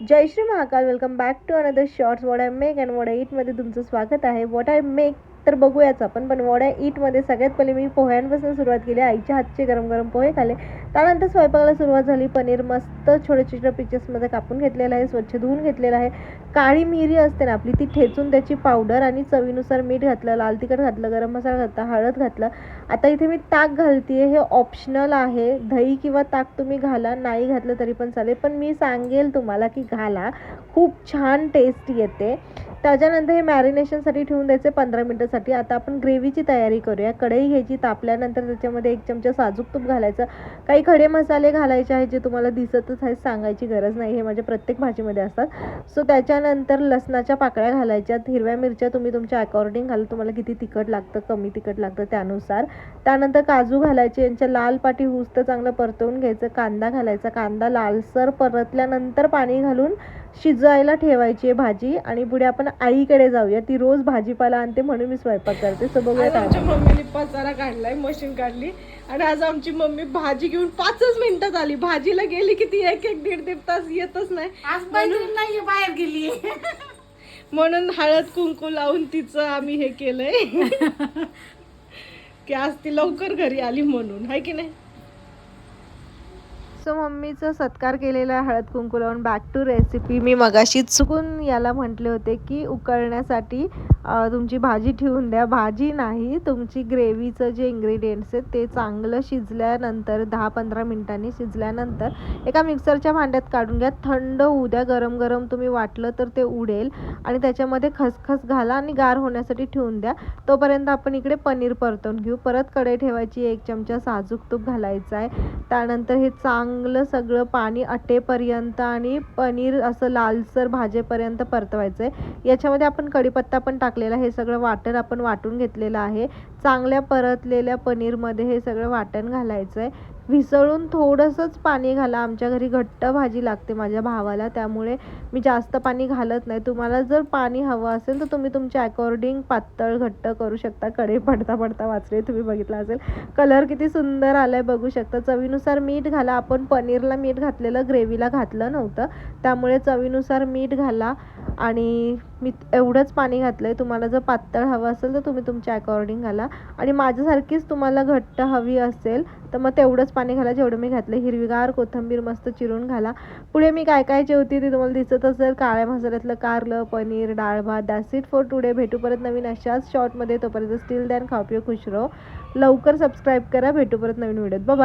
Jai Shri Mahakal. Welcome back to another shorts. What I make and what I ईटमध्ये तुमचं स्वागत आहे. वॉट आय मेक तर बघूयाच आपण, पण वॉट आय ईटमध्ये सगळ्यात पहिले मी पोह्यांपासून सुरुवात केली. आईच्या हातचे गरम गरम पोहे खाल्ले. त्यानंतर स्वयंपाकाला सुरुवात झाली. पनीर मस्त छोटे छोटे पिचेसमध्ये कापून घेतलेलं आहे, स्वच्छ धुवून घेतलेलं आहे. काळी मिरी असते ना आपली, ती ठेचून त्याची पावडर आणि चवीनुसार मीठ घातलं, लाल तिखट घातलं, गरम मसाला घातला, हळद घातलं. आता इथे मी ताक घालते. हे ऑप्शनल आहे. दही किंवा ताक तुम्ही घाला, नाही घातलं तरी पण चालेल, पण मी सांगेल तुम्हाला की घाला, खूप छान टेस्ट येते. त्याच्यानंतर हे मॅरिनेशनसाठी ठेवून द्यायचे 15 मिनटासाठी. आता आपण ग्रेव्हीची तयारी करूया. कढई घ्यायची, तापल्यानंतर त्याच्यामध्ये 1 चमचा साजूक तूप घालायचं. काही खडे मसाले घालायचे आहेत जे तुम्हाला दिसतच आहेत, सांगायची गरज नाही, हे माझ्या प्रत्येक भाजीमध्ये असतात. सो त्याच्यानंतर लसणाच्या पाकळ्या घालायच्या. हिरव्या मिरच्या तुम्ही तुमच्या अकॉर्डिंग घाला, तुम्हाला किती तिखट लागतं, कमी तिखट लागतं त्यानुसार. त्यानंतर काजू घालायचे, यांच्या लाल पाटी होऊस तर चांगलं परतवून घ्यायचं. कांदा घालायचा. कांदा लालसर परतल्यानंतर पाणी घालून शिजायला ठेवायची आहे भाजी. आणि पुढे आपण आईकडे जाऊया. ती रोज भाजीपाला आणते म्हणून मी स्वयंपाक करते. सो बघूया. आमच्या मम्मीने पसारा काढलाय, मशीन काढली, आणि आज आमची मम्मी भाजी घेऊन 5च मिनिटात आली. भाजीला गेली की ती 1-1, 1.5 तास येतच नाही. आज नाही बाहेर गेली म्हणून हळद कुंकू लावून तिचं आम्ही हे केलंय की आज ती लवकर घरी आली म्हणून, आहे की नाही. सो मम्मीचा सत्कार केलेला हळद कुंकू लावून. Back to recipe. मी मगाशी चुकून याला म्हटले होते की उकळण्यासाठी तुमची भाजी ठेवून द्या. भाजी नाही, तुमची ग्रेव्हीचं जे इंग्रेडियंट्स आहेत ते चांगलं शिजल्यानंतर 10-15 मिनिटांनी शिजल्यानंतर एका मिक्सरच्या भांड्यात काढून घ्या. थंड होऊ द्या. गरम गरम तुम्ही वाटलं तर ते उडेल, आणि त्याच्यामध्ये खसखस घाला आणि गार होण्यासाठी ठेवून द्या. तोपर्यंत आपण इकडे पनीर परतून घेऊ. परत कढई ठेवायची. 1 चमचा साजूक तूप घालायचं आहे. त्यानंतर हे चांगलं सगळं पाणी आटेपर्यंत आणि पनीर असं लालसर भाजेपर्यंत परतवायचं आहे. याच्यामध्ये आपण कढीपत्ता पण टाकलेला. हे सगळं वाटण आपण वाटून घेतलेलं आहे. चांगल्या परतलेल्या पनीरमध्ये हे सगळं वाटण घालायचं आहे. विसळून थोडंसंच पाणी घाला. आमच्या घरी घट्ट भाजी लागते माझ्या भावाला, त्यामुळे मी जास्त पाणी घालत नाही. तुम्हाला जर पाणी हवं असेल तर तुम्ही तुमच्या अकॉर्डिंग पातळ घट्ट करू शकता. कढई पडता पडता वाचले, तुम्ही बघितलं असेल. कलर किती सुंदर आलाय बघू शकता. चवीनुसार मीठ घाला. आपण पनीरला मीठ घातलेलं, ग्रेव्हीला घातलं नव्हतं, त्यामुळे चवीनुसार मीठ घाला. आणि मी एवढंच पाणी घातलं आहे. तुम्हाला जर पातळ हवं असेल तर तुम्ही तुमच्या अकॉर्डिंग घाला, आणि माझ्यासारखीच तुम्हाला घट्ट हवी असेल तर मग तेवढंच पाणी घाला जेवढं मी घातलं. हिरवीगार कोथिंबीर मस्त चिरून घाला. पुढे मी काय काय जेवते ते तुम्हाला दिसत असेल. काळ्या मसाल्यातलं कारलं, पनीर, डाळ भात. That's it for today. भेटू परत नवीन अशाच शॉर्टमध्ये. तोपर्यंत स्टील दॅन खाऊ पिऊ खुश राहो. लवकर सबस्क्राईब करा. भेटू परत नवीन व्हिडिओत. बाय.